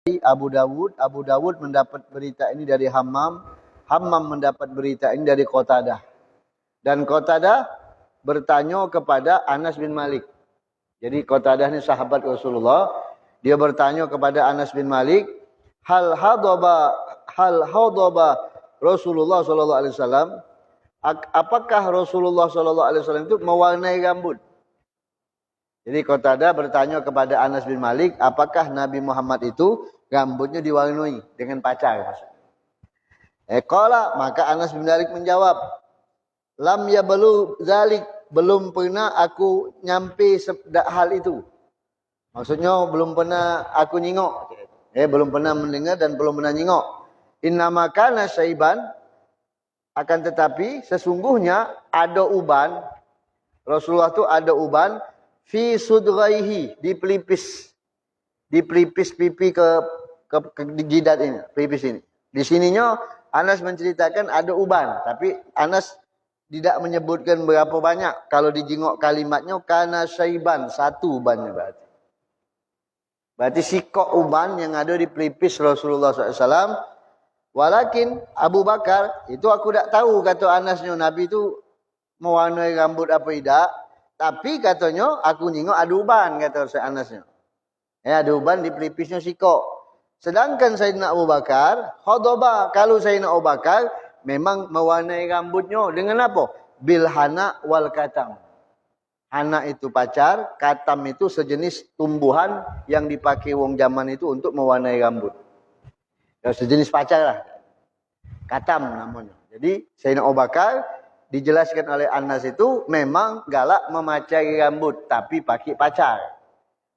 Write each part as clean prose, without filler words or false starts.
Abu Dawud. Abu Dawud mendapat berita ini dari Hammam. Hammam mendapat berita ini dari Qatadah. Dan Qatadah bertanya kepada Anas bin Malik. Jadi Qatadah ini sahabat Rasulullah. Dia bertanya kepada Anas bin Malik, hal hadaba Rasulullah sallallahu alaihi wasallam? Apakah Rasulullah sallallahu alaihi wasallam itu mewarnai rambut? Jadi Qatadah bertanya kepada Anas bin Malik, apakah Nabi Muhammad itu rambutnya diwarnai dengan pacar? Qala, maka Anas bin Malik menjawab, lam yablu zalik, belum pernah aku nyampe hal itu. Maksudnya belum pernah aku nyingok. Belum pernah mendengar dan belum pernah nyingok. Innama kana syaiban, akan tetapi sesungguhnya ada uban. Rasulullah itu ada uban fi sudraihi, di pelipis. Di pelipis pipi ke jidat ini, pelipis ini. Di sininya Anas menceritakan ada uban, tapi Anas tidak menyebutkan berapa banyak. Kalau dijengok kalimatnya kana syaiban, satu ubannya berarti. Berarti sikok uban yang ada di pelipis Rasulullah SAW. Walakin Abu Bakar, itu aku tak tahu kata Anasnya Nabi itu mewarnai rambut apa tidak. Tapi katanya aku nyingok ada uban, kata Anasnya. Ada uban di pelipisnya sikok. Sedangkan Sayyidina Abu Bakar, khadaba, kalau Sayyidina Abu Bakar memang mewarnai rambutnya dengan apa? Bilhana wal katam. Hana itu pacar, katam itu sejenis tumbuhan yang dipakai wong zaman itu untuk mewarnai rambut. Ya, sejenis pacar lah. Katam namanya. Jadi Sayyidina Abu Bakar dijelaskan oleh Anas itu memang galak memacari rambut, tapi pakai pacar.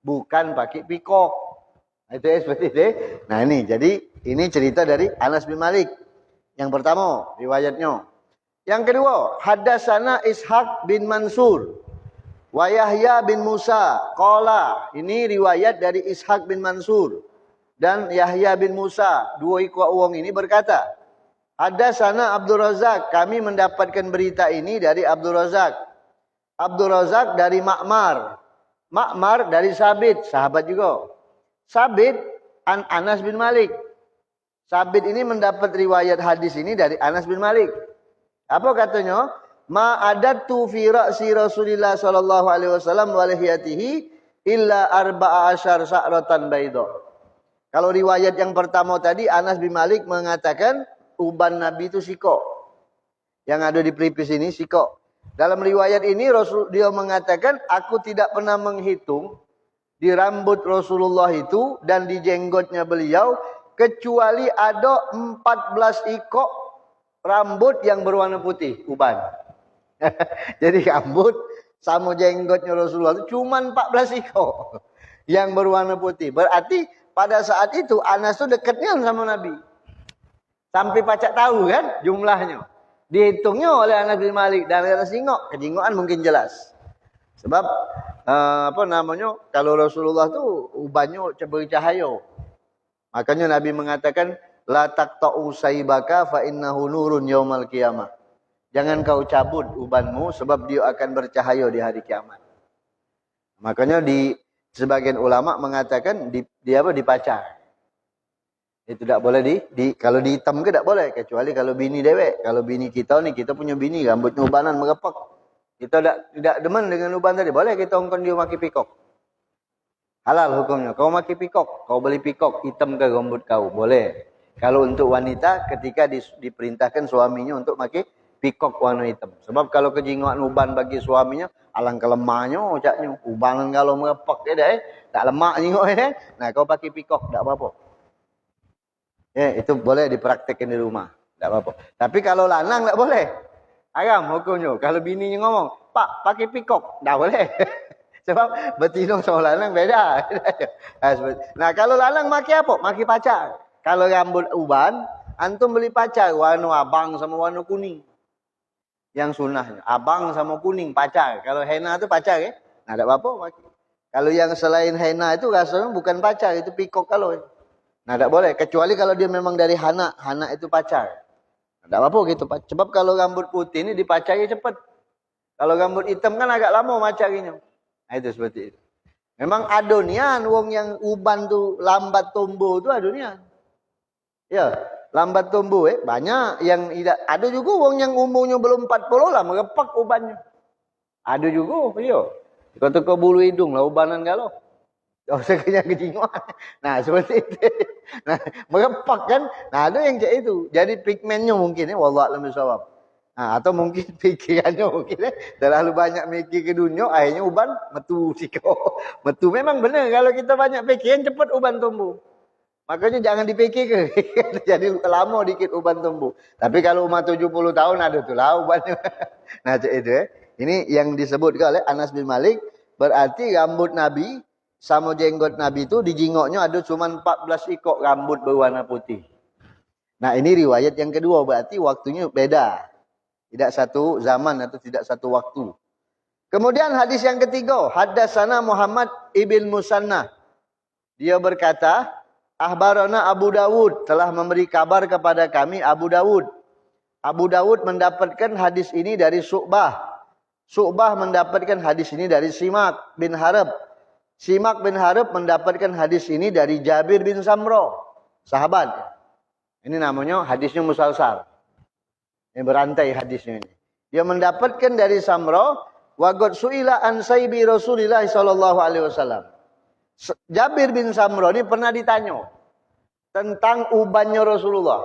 Bukan pakai pikok. Itu ya seperti itu. Nah ini, jadi ini cerita dari Anas bin Malik. Yang pertama, riwayatnya. Yang kedua, haddatsana Ishaq bin Mansur wa Yahya bin Musa qala, ini riwayat dari Ishaq bin Mansur dan Yahya bin Musa, dua ikut uang ini berkata, haddatsana Abdul Razak, kami mendapatkan berita ini dari Abdul Razak. Abdul Razak dari Ma'mar. Ma'mar dari Sabit, sahabat juga. Sabit an Anas bin Malik. Sabit ini mendapat riwayat hadis ini dari Anas bin Malik. Apa katanya? Ma adatu fi ra'si Rasulillah sallallahu alaihi wasallam wa lihiyatihi illa arba'a asyar sa'ratan bayda. Kalau riwayat yang pertama tadi Anas bin Malik mengatakan uban Nabi itu sikok. Yang ada di pelipis ini sikok. Dalam riwayat ini Rasul dia mengatakan aku tidak pernah menghitung di rambut Rasulullah itu dan di jenggotnya beliau kecuali ada 14 ikok rambut yang berwarna putih, uban. Jadi rambut sama jenggotnya Rasulullah itu cuma 14 ikok yang berwarna putih. Berarti pada saat itu Anas itu dekatnya sama Nabi. Sampai pacak tahu kan jumlahnya. Dihitungnya oleh Anas bin Malik dan Anas singok. Kejingokan mungkin jelas. Sebab kalau Rasulullah itu ubannya bercahaya. Makanya Nabi mengatakan la taqta'u saibaka fa innahu nurun yaumal qiyamah. Jangan kau cabut ubanmu sebab dia akan bercahaya di hari kiamat. Makanya di sebagian ulama mengatakan dipacar. Itu tidak boleh kalau dihitam ke tidak boleh, kecuali kalau bini dewek. Kalau bini kita nih, kita punya bini rambutnya ubanan merepek. Kita tidak demen dengan uban tadi, boleh kita ongkon dia maki pikok. Halal hukumnya. Kau maki pikok, kau beli pikok, hitam ke rambut kau, boleh. Kalau untuk wanita ketika diperintahkan suaminya untuk maki pikok warna hitam. Sebab kalau kejinguan uban bagi suaminya, alangkah lemahnya ucapnya. Ubanan kalau merepek tak lemak jingok Nah, kau pakai pikok, tak apa-apa. Itu boleh dipraktekkan di rumah, tak apa-apa. Tapi kalau lanang tak boleh. Haram hukumnya. Kalau bininya ngomong, "Pak, pakai pikok." Tak boleh. Sebab betina sama lanang beda. Nah, kalau lanang pakai apa? Pakai pacar. Kalau rambut uban, antum beli pacar warna abang sama warna kuning. Yang sunnahnya abang sama kuning pacar. Kalau henna itu pacar ya. Nah, tak apa-apa. Kalau yang selain henna itu rasanya bukan pacar, itu pikok kalau. Nah, tak boleh kecuali kalau dia memang dari hana. Hana itu pacar. Nah, tak apa-apa gitu. Sebab kalau rambut putih ini dipacari cepat. Kalau rambut hitam kan agak lama macarinya. Nah, itu seperti itu. Memang ada nian wong yang uban tu lambat tumbuh tu ada nian. Ya, lambat tumbuh banyak yang tidak ada juga wong yang umurnya belum 40 lah merepak ubannya. Ada juga, ya. Kata kau bulu hidung lah ubanan kalau. Oh, saya kenyang kejinguan. Nah, seperti itu. Nah, merepak kan. Nah, ada yang macam itu. Jadi pigmennya mungkin wallahualam bisawab. Nah, atau mungkin pikirannya mungkin terlalu banyak mikir ke dunia, akhirnya uban metu siko. Metu memang benar kalau kita banyak pikiran cepat uban tumbuh. Makanya jangan dipikir ke. Jadi lama dikit uban tumbuh. Tapi kalau umur 70 tahun ada tuh lah ubannya. Nah, itu Ini yang disebutkan oleh Anas bin Malik. Berarti rambut Nabi sama jenggot Nabi itu di jingoknya ada cuma 14 ikok rambut berwarna putih. Nah, ini riwayat yang kedua. Berarti waktunya beda. Tidak satu zaman atau tidak satu waktu. Kemudian hadis yang ketiga. Haddatsana Muhammad ibn Musanna. Dia berkata, Ahbarana Abu Dawud telah memberi kabar kepada kami Abu Dawud. Abu Dawud mendapatkan hadis ini dari Syu'bah. Syu'bah mendapatkan hadis ini dari Simak bin Harb. Simak bin Harb mendapatkan hadis ini dari Jabir bin Samro. Sahabat. Ini namanya hadisnya musalsal. Ini berantai hadisnya ini. Dia mendapatkan dari Samro. Waqad su'ila an saybi Rasulillah sallallahu alaihi wasallam. Jabir bin Samro ini pernah ditanya tentang ubannya Rasulullah.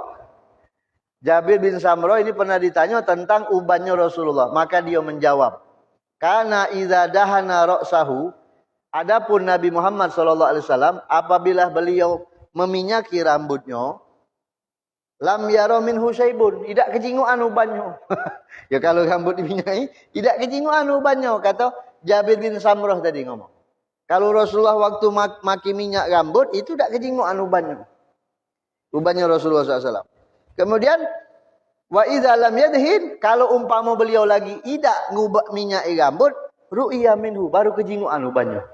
Jabir bin Samro ini pernah ditanya tentang ubannya Rasulullah. Maka dia menjawab, Kana idza dahana ra'sahu, adapun Nabi Muhammad SAW apabila beliau meminyaki rambutnya, lam yara minhu syaibun, tidak kejinguan ubannya. Ya kalau rambut diminyaki, tidak kejinguan ubannya, kata Jabir bin Samro tadi ngomong. Kalau Rasulullah waktu maki minyak rambut, itu tidak kejinguan ubannya. Ubannya Rasulullah SAW. Kemudian, wa idza lam yadhin, kalau umpama beliau lagi tidak ngubah minyak rambut, ru'ya minhu, baru kejinguan ubannya.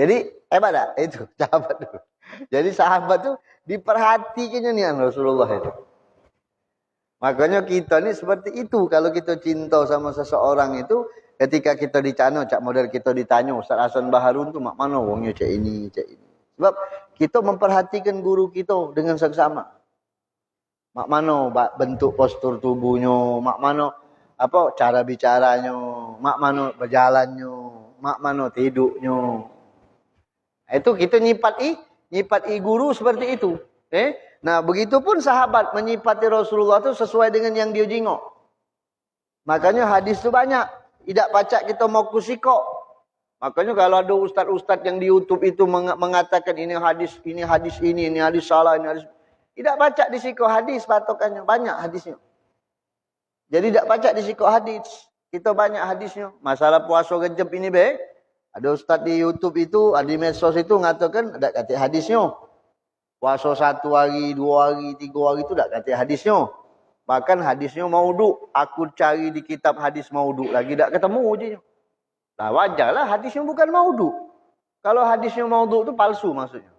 Jadi, hebat tak? Itu, sahabat itu. Jadi sahabat itu diperhatikannya nih Rasulullah itu. Makanya kita ni seperti itu. Kalau kita cinta sama seseorang itu, ketika kita dicano, cak model kita ditanya, Ustaz Hasan Baharun tu mak mana wongnya cak ini, cak ini. Sebab kita memperhatikan guru kita dengan seksama. Mak mana bentuk postur tubuhnya, mak mana apa cara bicaranya, mak mana berjalannya, mak mana tidurnya. Itu kita nyipati guru seperti itu. Nah, begitupun sahabat menyipati Rasulullah itu sesuai dengan yang dia jingok. Makanya hadis itu banyak. Tidak pacak kita mau kusiko. Makanya kalau ada ustaz-ustaz yang di YouTube itu mengatakan ini hadis ini hadis salah, ini hadis. Tidak pacak disiko hadis patokannya. Banyak hadisnya. Jadi tidak pacak disiko hadis. Kita banyak hadisnya. Masalah puasa Rejab ini baik. Ada ustaz di YouTube itu, di medsos itu mengatakan ada kata hadisnya. Puasa 1 hari, 2 hari, 3 hari itu tak kata hadisnya. Bahkan hadisnya maudhu. Aku cari di kitab hadis maudhu lagi tak ketemu je. Nah, wajarlah hadisnya bukan maudhu. Kalau hadisnya maudhu itu palsu maksudnya.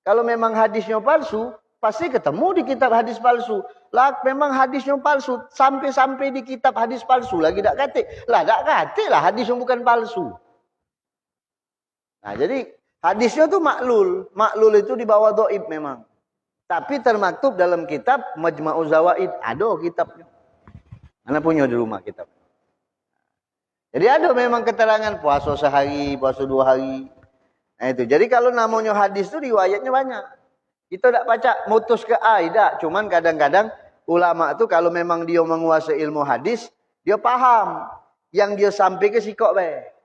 Kalau memang hadisnya palsu, pasti ketemu di kitab hadis palsu. Lah memang hadisnya palsu, sampai-sampai di kitab hadis palsu lagi tak kata. Lah tak kata lah hadisnya bukan palsu. Nah, jadi hadisnya itu maklul. Maklul itu di bawah dhaif memang. Tapi termaktub dalam kitab Majma'uz Zawaid. Ada kitabnya. Mana punya di rumah kitab. Jadi ada memang keterangan puasa sehari, puasa 2 hari. Nah itu. Jadi kalau namanya hadis itu riwayatnya banyak. Kita tak baca mutus ke A, tidak. Cuman kadang-kadang ulama itu kalau memang dia menguasai ilmu hadis, dia paham. Yang dia sampai ke sikok baik.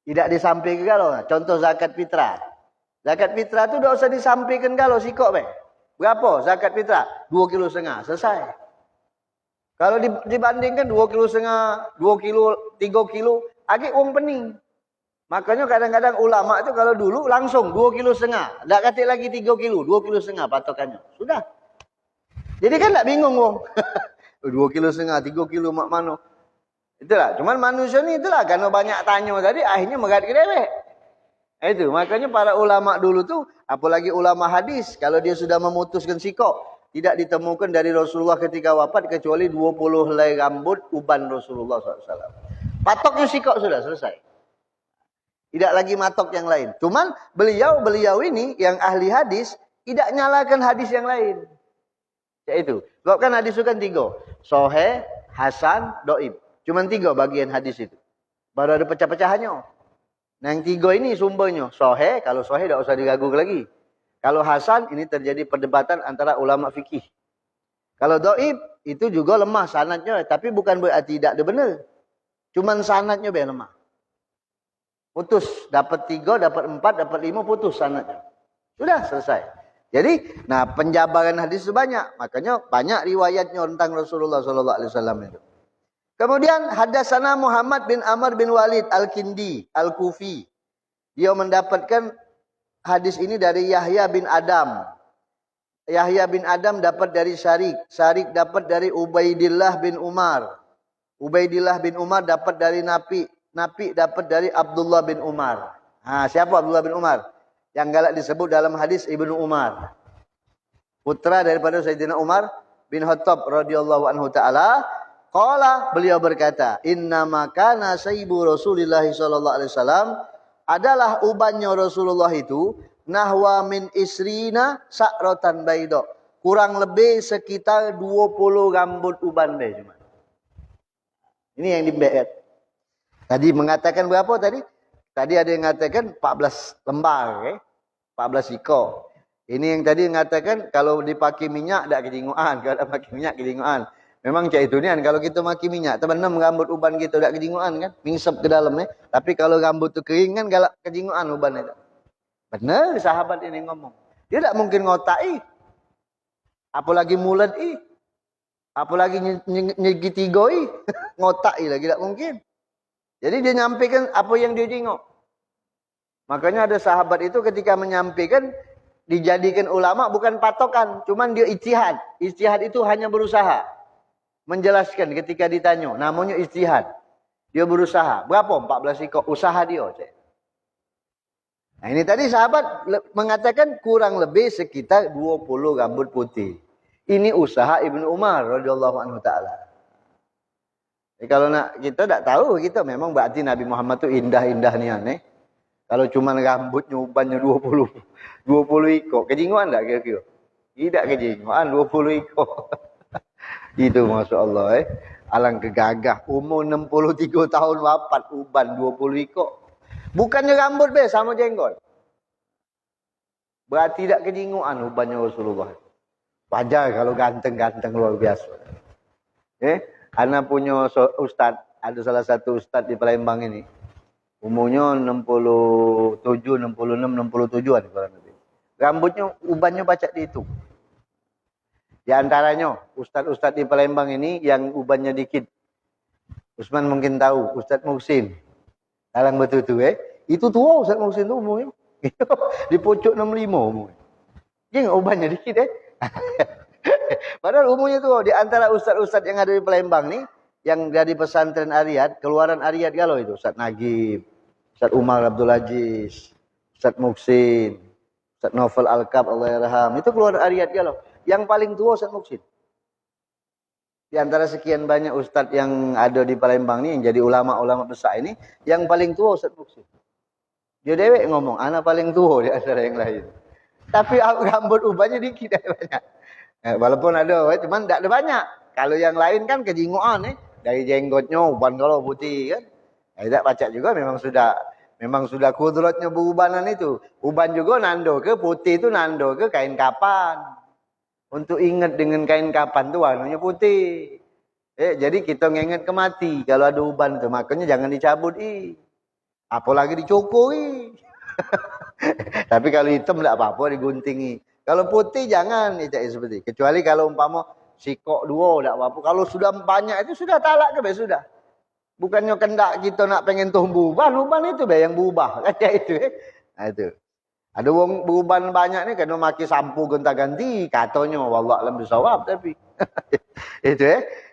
Tidak disampaikan kalau. Contoh zakat fitrah. Zakat fitrah itu tidak usah disampaikan kalau sikok baik. Berapa zakat fitrah? 2,5 kilo. Selesai. Kalau dibandingkan 2,5 kilo, 2 kilo, 3 kilo, agak uang pening. Makanya kadang-kadang ulama itu kalau dulu langsung 2,5 kilo. Tak kata lagi 3 kilo, 2,5 kilo patokannya. Sudah. Jadi kan tak bingung wong. 2,5 kilo, 3 kilo mak mano. Itulah. Cuman manusia ni itulah. Karena banyak tanya tadi, akhirnya megat ke dewek. Itu. Makanya para ulama dulu tu, apalagi ulama hadis, kalau dia sudah memutuskan sikok, tidak ditemukan dari Rasulullah ketika wafat, kecuali 20 helai rambut uban Rasulullah SAW. Patoknya sikok sudah selesai. Tidak lagi matok yang lain. Cuman beliau ini yang ahli hadis tidak nyalakan hadis yang lain. Yaitu, sebab kan hadis itu kan 3. Sahih, hasan, dhaif. Cuman 3 bagian hadis itu. Baru ada pecah-pecahannya. Nah yang 3 ini sumbernya. Sahih, kalau sahih tidak usah diragukan lagi. Kalau hasan, ini terjadi perdebatan antara ulama fikih. Kalau dhaif, itu juga lemah sanadnya. Tapi bukan berarti tidak ada benar. Cuman sanadnya biar lemah. Putus. Dapat 3, dapat 4, dapat 5, putus sanadnya. Sudah selesai. Jadi, nah penjabaran hadis itu banyak. Makanya banyak riwayatnya tentang Rasulullah SAW itu. Kemudian hadasana Muhammad bin Amr bin Walid Al-Kindi Al-Kufi. Dia mendapatkan hadis ini dari Yahya bin Adam. Yahya bin Adam dapat dari Syarik. Syarik dapat dari Ubaidillah bin Umar. Ubaidillah bin Umar dapat dari Nafi. Nafi dapat dari Abdullah bin Umar. Siapa Abdullah bin Umar? Yang galak disebut dalam hadis Ibnu Umar. Putra daripada Sayyidina Umar bin Khattab radhiyallahu anhu ta'ala. Qala, beliau berkata, innama kana sayyibu Rasulillah sallallahu alaihi wasallam, adalah ubannya Rasulullah itu nahwa min isrina sa'ratan bayda. Kurang lebih sekitar 20 rambut uban deh cuma. Ini yang dibayar. Tadi mengatakan berapa tadi? Tadi ada yang mengatakan 14 lembar, 14 ikor. Ini yang tadi mengatakan kalau dipakai minyak tak kejinguan, kalau tak pakai minyak kejinguan. Memang cak itu ni kan, kalau kita pakai minyak, terbenam rambut uban kita tak kejinguan kan, mingsep ke dalam Tapi kalau rambut tu kering kan galak kejinguan uban itu. Benar sahabat ini ngomong. Dia tak mungkin ngotai. Apalagi mulat apalagi nyegitigo ngotai lagi tak mungkin. Jadi dia nyampaikan apa yang dia tengok. Makanya ada sahabat itu ketika menyampaikan, dijadikan ulama bukan patokan. Cuman dia ijtihad. Ijtihad itu hanya berusaha. Menjelaskan ketika ditanya. Namanya ijtihad. Dia berusaha. Berapa? 14 ikut. Usaha dia. Nah ini tadi sahabat mengatakan kurang lebih sekitar 20 rambut putih. Ini usaha Ibnu Umar radhiyallahu anhu ta'ala. Kalau nak kita tak tahu, kita memang berarti Nabi Muhammad tu indah-indah ni aneh. Kalau cuma rambutnya ubannya 20 ikut, kejinguan tak kira-kira? Tidak kejinguan 20 ikut. Itu masya-Allah Alang kegagah umur 63 tahun wafat uban 20 ikut. Bukannya rambut sama jenggot. Berarti tidak kejinguan ubannya Rasulullah. Wajar kalau ganteng-ganteng luar biasa. Ana punya ustaz, ada salah satu ustaz di Palembang ini. Umurnya 67, 66, 67-an kurang lebih. Rambutnya, ubannya baca dihitung. Di antaranya, ustaz-ustaz di Palembang ini yang ubannya dikit. Usman mungkin tahu, Ustaz Muhsin. Dalam betul tu Itu tua Ustaz Muhsin tu umurnya. Di pojok 65 umurnya. Jangan ubannya dikit Padahal umumnya tu di antara ustaz-ustaz yang ada di Palembang ni, yang dari pesantren Ariyat, keluaran Ariyat galau itu, Ustaz Nagib, Ustaz Umar Abdul Aziz, Ustaz Muhsin, Ustaz Novel Al-Kab Allahyarham, itu keluaran Ariyat galau. Yang paling tua Ustaz Muhsin. Di antara sekian banyak ustaz yang ada di Palembang ni, yang jadi ulama-ulama besar ini, yang paling tua Ustaz Muhsin. Dia dewek ngomong, anak paling tua di antara yang lain. Tapi rambut ubannya dikit banyak. Walaupun ada, cuman tak ada banyak. Kalau yang lain kan kejinguan dari jenggotnya uban kalau putih kan. Tak baca juga memang sudah kudratnya berubanan itu. Uban juga nando ke putih itu nando ke kain kapan. Untuk ingat dengan kain kapan tu warnanya putih. Jadi kita ngingat ke mati kalau ada uban tu, makanya jangan dicabut apalagi dicukur Tapi kalau hitam tak apa-apa diguntingi. Kalau putih jangan seperti. Kecuali kalau umpama sikok 2 tak apa-apa. Kalau sudah banyak itu sudah talak ke sudah. Bukannya kendak kita nak pengen tumbuh uban itu yang berubah. Kan itu Nah itu. Ada wong beruban banyak ni kena maki sampo gonta-ganti katanya wallah alam bisawab tapi. Itu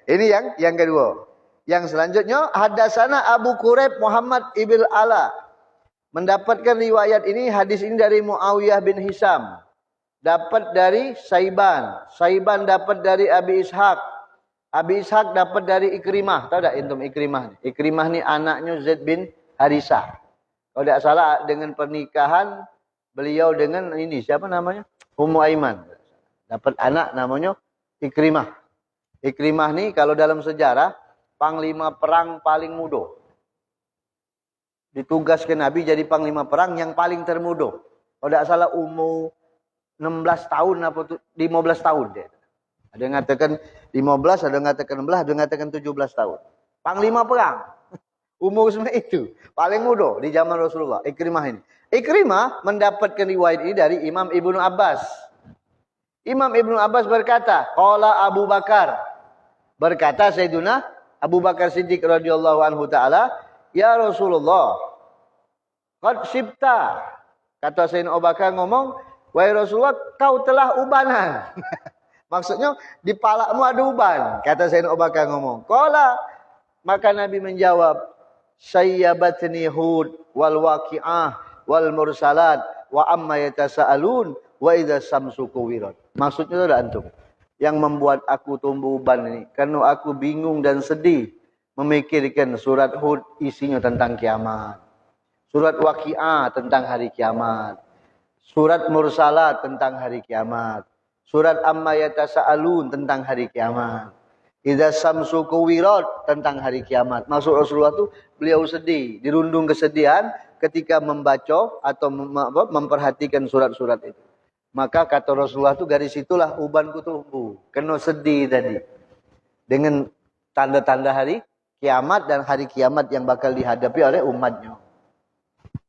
Ini yang kedua. Yang selanjutnya hadasana Abu Quraib Muhammad ibn Ala. Mendapatkan riwayat ini, hadis ini dari Muawiyah bin Hisam. Dapat dari Saiban. Saiban dapat dari Abi Ishaq. Abi Ishaq dapat dari Ikrimah. Tahu tak intum Ikrimah? Ikrimah ni anaknya Zaid bin Harisah. Kalau tidak salah dengan pernikahan beliau dengan ini siapa namanya? Ummu Aiman. Dapat anak namanya Ikrimah. Ikrimah ni kalau dalam sejarah panglima perang paling muda. Ditugaskan Nabi jadi panglima perang yang paling termuda. Kalau tidak salah umur 16 tahun apa 15 tahun dia. Ada yang mengatakan 15, ada yang mengatakan 16, ada yang mengatakan 17 tahun. Panglima perang. Umur sebenarnya itu. Paling muda di zaman Rasulullah. Ikrimah ini. Ikrimah mendapatkan riwayat ini dari Imam Ibnu Abbas. Imam Ibnu Abbas berkata, qala Abu Bakar. Berkata Sayyiduna Abu Bakar Siddiq radhiyallahu anhu ta'ala, ya Rasulullah, qad sibta. Kata Sayyidina Abu Bakar ngomong, wahai Rasulullah, kau telah ubanan. Maksudnya, di palakmu ada uban. Kata Sayyidina Abu Bakar ngomong. Qala, maka Nabi menjawab, sayyabatni Hud wal waqi'ah wal mursalat wa amma yatasaalun wa idza samsu kuwirat. Maksudnya itu ada antum. Yang membuat aku tumbuh uban ini karena aku bingung dan sedih memikirkan surat Hud isinya tentang kiamat. Surat Waqi'ah tentang hari kiamat. Surat Mursalat tentang hari kiamat. Surat Amma Yatasa'alun tentang hari kiamat. Idza samsu kuwirat tentang hari kiamat. Maksud Rasulullah itu beliau sedih, dirundung kesedihan ketika membaca atau memperhatikan surat-surat itu. Maka kata Rasulullah itu garis itulah ubanku tumbuh. Kena sedih tadi. Dengan tanda-tanda hari kiamat dan hari kiamat yang bakal dihadapi oleh umatnya.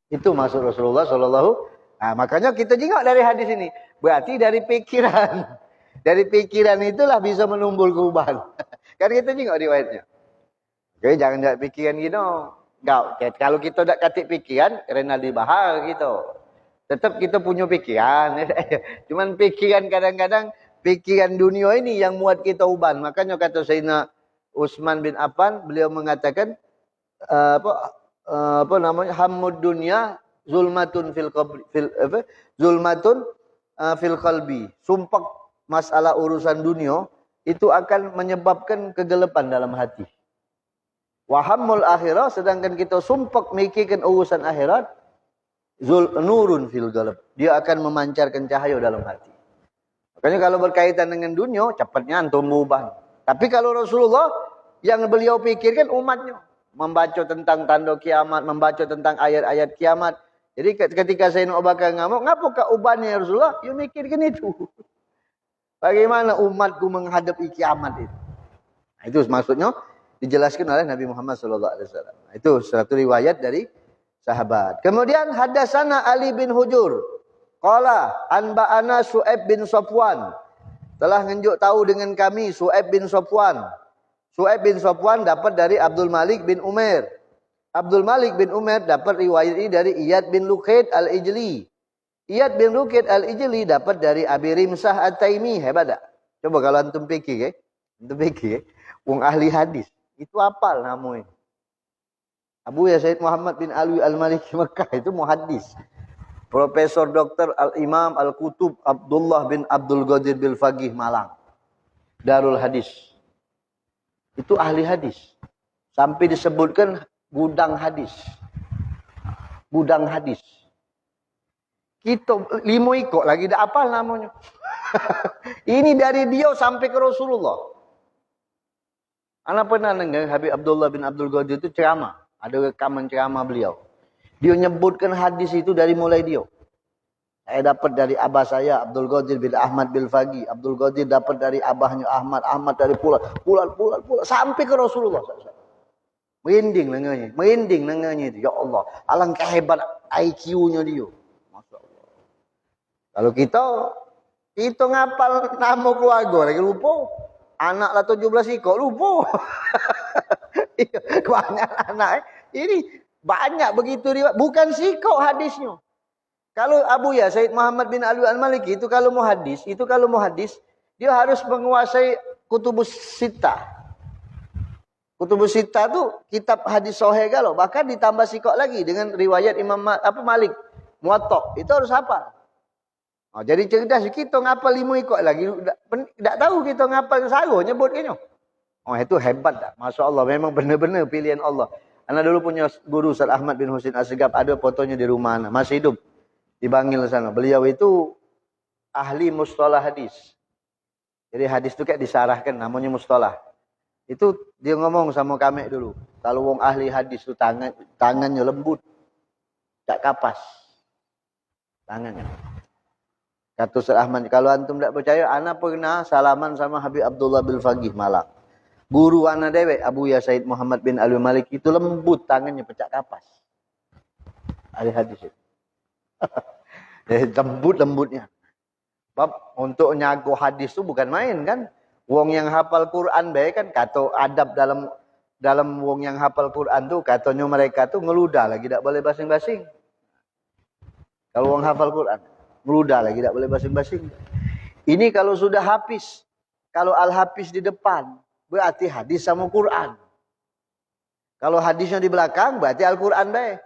Itu maksud Rasulullah SAW. Nah, makanya kita jengok dari hadis ini. Berarti dari pikiran. Dari pikiran itulah bisa menumbul uban. Kan kita jengok riwayatnya. Oke, jangan ada pikiran gitu. Kalau kita tak katik pikiran, kerana dibahar gitu. Tetap kita punya pikiran. Cuman pikiran kadang-kadang, pikiran dunia ini yang muat kita uban. Makanya kata Sayyidina Utsman bin Affan, beliau mengatakan, apa namanya, hammud dunya zulmatun fil qalbi. Sumpah masalah urusan dunia, itu akan menyebabkan kegelapan dalam hati. Wahammul akhirah, sedangkan kita sumpah mikirkan urusan akhirat, nurun fil qalb. Dia akan memancarkan cahaya dalam hati. Makanya kalau berkaitan dengan dunia, cepatnya antum uban. Tapi kalau Rasulullah, yang beliau pikirkan umatnya. Membaca tentang tanda kiamat, membaca tentang ayat-ayat kiamat. Jadi ketika Sayyidina Abu Bakar ngamuk, ngapakah ubannya Rasulullah? You mikirkan itu. Bagaimana umatku menghadapi kiamat itu? Nah, itu maksudnya dijelaskan oleh Nabi Muhammad SAW. Itu satu riwayat dari sahabat. Kemudian hadasana Ali bin Hujur. Qala anba'ana Su'aib bin Safwan. Telah ngenjuk tahu dengan kami Su'aib bin Safwan. Su'aib bin Safwan dapat dari Abdul Malik bin Umair. Abdul Malik bin Umair dapat riwayat ini dari Iyad bin Luqaid al-Ijli. Iyad bin Luqaid al-Ijli dapat dari Abi Rimsah at-Taimi. Hebat tak? Coba kalau antum fikir, antum fikir, wong ahli hadis. Itu apal namanya. Abu ya Said Muhammad bin Ali al-Maliki Mekah itu muhaddis. Profesor Dr. Al-Imam Al-Kutub Abdullah bin Abdul Qadir bil Faqih Malang. Darul Hadis. Itu ahli hadis. Sampai disebutkan gudang hadis. Gudang hadis. Kita limo ikut lagi dah apal namanya. Ini dari dia sampai ke Rasulullah. Ana pernah dengar Habib Abdullah bin Abdul Qadir itu ceramah. Ada rekaman ceramah beliau. Dia nyebutkan hadis itu dari mulai dia. Saya dapat dari abah saya, Abdul Qadir bin Ahmad bil Faqih. Abdul Qadir dapat dari abahnya Ahmad. Ahmad dari pula. Sampai ke Rasulullah. Merinding lengannya itu. Ya Allah. Alangkah hebat IQ-nya dia. Masya Allah. Kalau kita ngapal nama keluarga lagi lupa. Anak lah 17 ikut lupa. Kebanyakan anak. Ini banyak begitu riwayat. Bukan sikok hadisnya. Kalau Abu ya Said Muhammad bin Ali al-Maliki itu kalau mau hadis, dia harus menguasai kutubus sittah. Kutubus sittah itu kitab hadis sahih kalau bahkan ditambah sikok lagi dengan riwayat Imam Malik Muwatta. Itu harus hafal. Oh, jadi cerdas kita ngapal 5 ikut lagi. Tak tahu kita ngapal salah nyebut kayaknya. Oh itu hebat dah. Masya Allah memang benar-benar pilihan Allah. Anak dulu punya guru Ustaz Ahmad bin Husin Assegaf, ada fotonya di rumah anak, masih hidup di Bangil sana. Beliau itu ahli mustalah hadis. Jadi hadis itu kayak disarahkan, namanya mustalah. Itu dia ngomong sama kami dulu, kalau wong ahli hadis itu tangannya lembut, tak kapas tangannya. Kata Ustaz Ahmad, kalau antum tak percaya, anak pernah salaman sama Habib Abdullah bin Faqih Malang. Guru anak dewek Abu Ya Said Muhammad bin Ali Malik itu lembut tangannya, pecah kapas. Ahli hadis itu. Lembut-lembutnya. Sebab untuk nyago hadis itu bukan main kan. Wong yang hafal Quran baik kan, kata adab dalam wong yang hafal Quran tuh katanya mereka tuh ngeludah lagi, tidak boleh basing-basing. Kalau wong hafal Quran, ngeludah lagi, tidak boleh basing-basing. Ini kalau sudah hafiz, kalau al-hafiz di depan, berarti hadis sama Quran. Kalau hadisnya di belakang, berarti Al-Quran baik.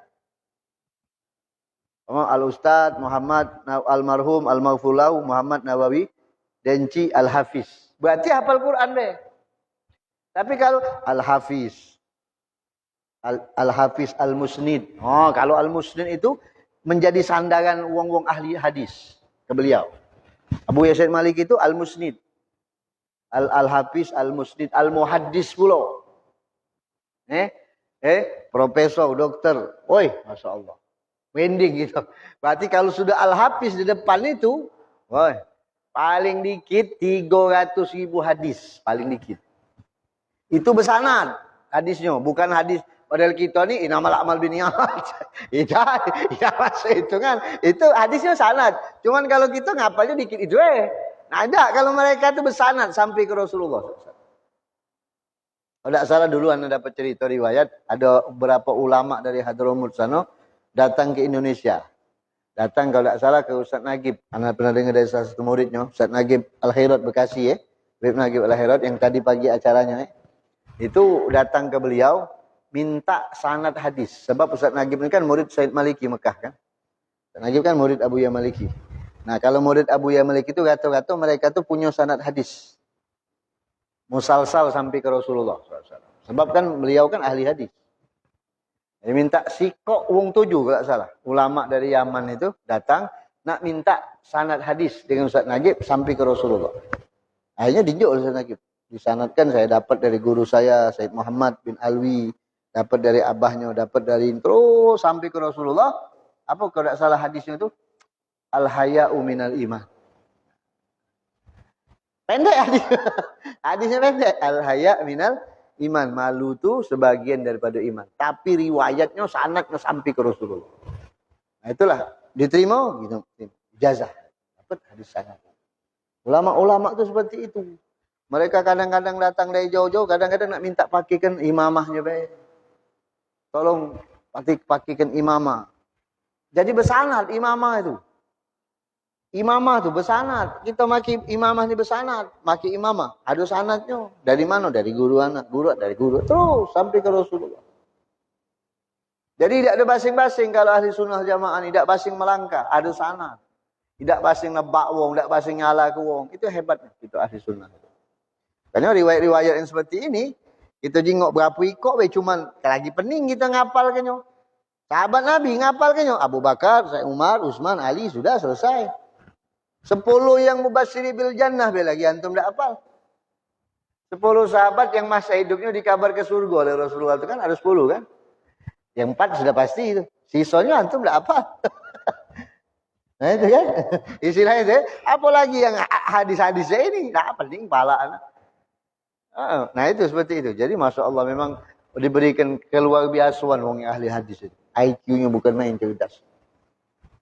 Al-Ustadz Muhammad Almarhum Al-Maghfulau Muhammad Nawawi Denci Al-Hafiz, berarti hafal Quran deh. Tapi kalau Al-Hafiz Al-Hafiz Al-Musnid, kalau Al-Musnid itu menjadi sandaran wong-wong ahli hadis ke beliau. Abu Yasin Malik itu Al-Musnid, Al-Hafiz Al-Musnid, Al-Muhaddis pula. Profesor, dokter. Oi, Masya Allah. Mending gitu. Berarti kalau sudah Al-Hafiz di depan itu, woi, paling dikit 300.000 hadis. Paling dikit. Itu besanad hadisnya. Bukan hadis model kita nih, inamal amal biniyat. Itu kan. Itu hadisnya sanad. Cuman kalau kita ngapalnya dikit itu Nah ada kalau mereka itu besanad sampai ke Rasulullah. Kalau tidak salah dulu anda dapat cerita riwayat, ada beberapa ulama dari Hadramut sana datang ke Indonesia. Datang kalau tidak salah ke Ustaz Nagib. Anda pernah dengar dari salah satu muridnya, Ustaz Nagib Al-Khairat Bekasi Habib Nagib Al-Khairat yang tadi pagi acaranya Itu datang ke beliau minta sanad hadis. Sebab Ustaz Nagib ini kan murid Said Maliki Mekah kan. Ustaz Nagib kan murid Abu Ya Maliki. Nah, kalau murid Abu Ya Maliki itu kata-kata mereka tuh punya sanad hadis. Musalsal sampai ke Rasulullah SAW. Sebab kan beliau kan ahli hadis. Dia minta sikok wong 7 kalau tak salah. Ulama dari Yaman itu datang nak minta sanad hadis dengan Ustaz Nagib sampai ke Rasulullah. Akhirnya dijuk oleh Ustaz Nagib. Disanadkan saya dapat dari guru saya Said Muhammad bin Alwi, dapat dari abahnya, dapat dari terus sampai ke Rasulullah. Apa kalau tak salah hadisnya itu? Al-haya'u minal iman. Pendek hadisnya. Hadisnya pendek. Al-haya' minal iman. Malu itu sebagian daripada iman. Tapi riwayatnya sanadnya sampai ke Rasulullah. Nah itulah diterima gitu. Ijazah. Dapat hadis sanad. Ulama-ulama itu seperti itu. Mereka kadang-kadang datang dari jauh-jauh, kadang-kadang nak minta pakaikan imamahnya baik. Tolong pakaikan imamah. Jadi bersanad imamah itu. Imamah itu bersanad. Kita maki imamah ini bersanad. Maki imamah. Ada sanadnya. Dari mana? Dari guru anak. Guru dari guru. Terus sampai ke Rasulullah. Jadi tidak ada basing-basing kalau ahli sunnah jamaah ini. Tidak basing melangkah. Ada sanad. Tidak basing nebak wong. Tidak basing nyala ke wong. Itu hebatnya. Itu ahli sunnah. Karena riwayat-riwayat yang seperti ini. Kita jingok berapa ikut. Cuman lagi pening kita ngapal kenyo. Sahabat Nabi ngapal kenyo. Abu Bakar, Umar, Utsman, Ali. Sudah selesai. 10 yang mubasyiri bil jannah lagi antum tidak hafal. 10 sahabat yang masa hidupnya dikabar ke surga oleh Rasulullah itu kan ada 10 kan. Yang 4 sudah pasti itu. Sisanya antum tidak hafal. Nah itu kan. Istilahnya itu. Apalagi yang hadis-hadisnya ini. Nah penting pala anak. Nah itu seperti itu. Jadi Masya Allah memang diberikan keluar biasaan wong yang ahli hadis itu. IQ-nya bukan main cerdas.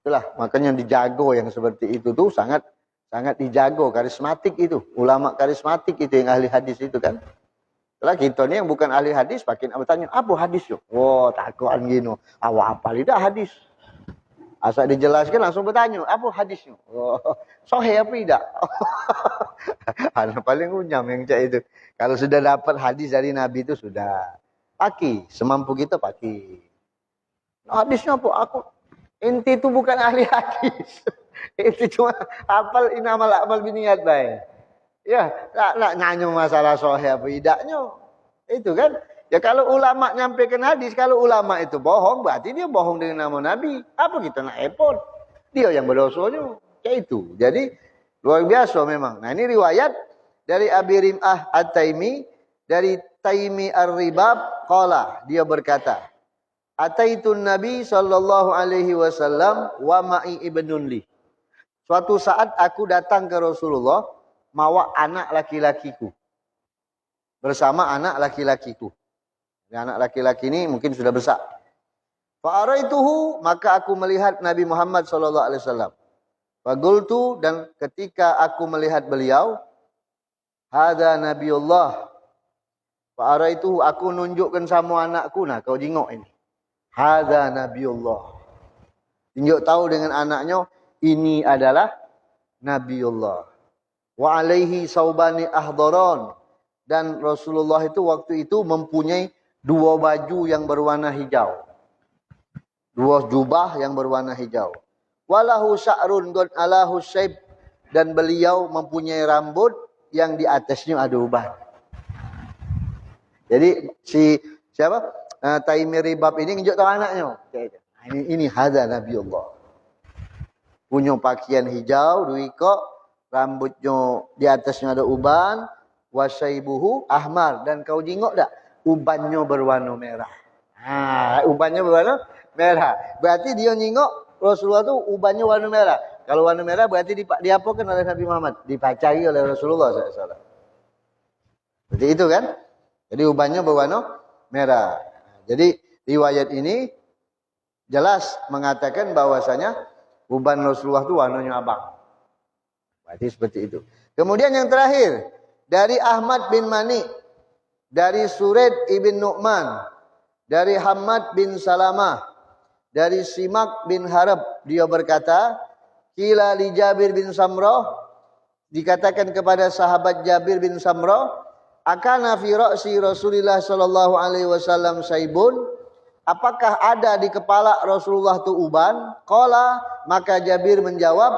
Itulah makanya dijago yang seperti itu tuh sangat dijago, karismatik itu. Ulama karismatik itu yang ahli hadis itu kan. Setelah kita ni yang bukan ahli hadis makin bertanya, apa hadis yo? Oh, takuan gino. Awak apa lidah hadis? Asal dijelaskan langsung bertanya, apa hadisnya? Oh, sahih apa tidak? Hal paling unyam yang cak itu. Kalau sudah dapat hadis dari Nabi itu sudah pakai, semampu kita pakai. Nah, hadisnya apa? Inti itu bukan ahli hadis. Inti cuma hafal inamal amal biniyat baik. Ya, nak nyanyi masalah sahih apa tidaknya. Itu kan Ya kalau ulama nyampaikan hadis, kalau ulama itu bohong, berarti dia bohong dengan nama Nabi. Apa kita nak repot? Dia yang berdosanya. Ya itu. Jadi luar biasa memang. Nah ini riwayat dari Abi Rim'ah At-Taimi, dari Taimi Ar-Ribab, qala, dia berkata, Ataitun Nabi sallallahu alaihi wasallam wa ma'i ibnun li. Suatu saat aku datang ke Rasulullah, mawa anak laki-lakiku. Bersama anak laki-lakiku. Anak laki-laki ini mungkin sudah besar. Fa'araituhu, maka aku melihat Nabi Muhammad sallallahu alaihi wasallam. Faqultu, dan ketika aku melihat beliau, hadza Nabiullah. Fa'araituhu, aku nunjukkan sama anakku, nah kau jengok ini. Hadza Nabiullah. Tunjuk tahu dengan anaknya, ini adalah Nabiullah. Wa alaihi saubani ahdaran. Dan Rasulullah itu waktu itu mempunyai 2 baju yang berwarna hijau. 2 jubah yang berwarna hijau. Walahu sya'run qad alahu syaib, dan beliau mempunyai rambut yang di atasnya ada uban. Jadi siapa? Taimi Ribab ini nunjuk tahu anaknya. Ini hadza Nabiullah. Punya pakaian hijau, 2 ikok, rambutnya di atasnya ada uban, wasaibuhu ahmar, dan kau jengok tak? Ubannya berwarna merah. Ubannya berwarna merah. Berarti dia nyingok Rasulullah tu ubannya warna merah. Kalau warna merah berarti diapakan oleh Nabi Muhammad? Dipacari oleh Rasulullah SAW. Seperti itu kan? Jadi ubannya berwarna merah. Jadi riwayat ini jelas mengatakan bahwasanya uban Rasulullah itu warnanya abang. Berarti seperti itu. Kemudian yang terakhir, dari Ahmad bin Mani, dari Suraid ibn Nu'man, dari Hamad bin Salamah, dari Simak bin Harab, dia berkata, Qila li Jabir bin Samrah, dikatakan kepada sahabat Jabir bin Samrah, akana fi ra'si Rasulillah sallallahu alaihi wasallam saibun, apakah ada di kepala Rasulullah tu uban? Qala, maka Jabir menjawab,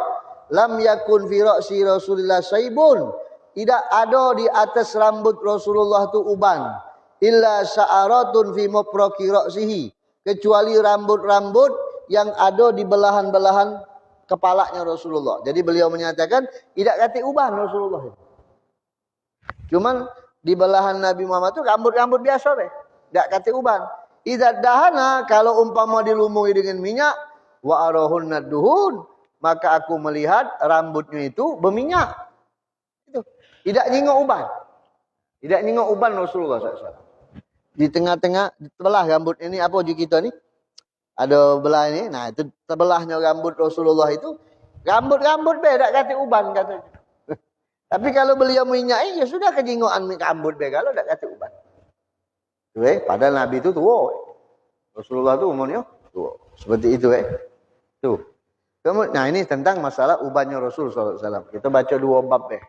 lam yakun fi ra'si Rasulillah saibun, tidak ada di atas rambut Rasulullah tu uban, illa sya'aratun fi mupraqi ra'sihi, kecuali rambut-rambut yang ada di belahan-belahan kepalanya Rasulullah. Jadi beliau menyatakan tidak kata uban Rasulullah. Cuman di belahan Nabi Muhammad itu rambut-rambut biasa deh, tidak kata uban. Idza dahana, kalau umpama dilumuri dengan minyak, wa arahun nadduhun, maka aku melihat rambutnya itu berminyak. Tidak nyingok uban. Tidak nyingok uban Rasulullah SAW. Di tengah-tengah, belah rambut ini, apa uji kita ni? Ada belah ini. Nah, itu sebelahnya rambut Rasulullah itu. Rambut-rambut be, tak kata uban katanya. Tapi kalau beliau minyai, ya sudah kejingokan rambut be, kalau tak kata uban. Padahal Nabi itu tua. Rasulullah itu umurnya tua. Seperti itu. Tuh. Nah, ini tentang masalah ubannya Rasulullah SAW. Kita baca 2 bab deh.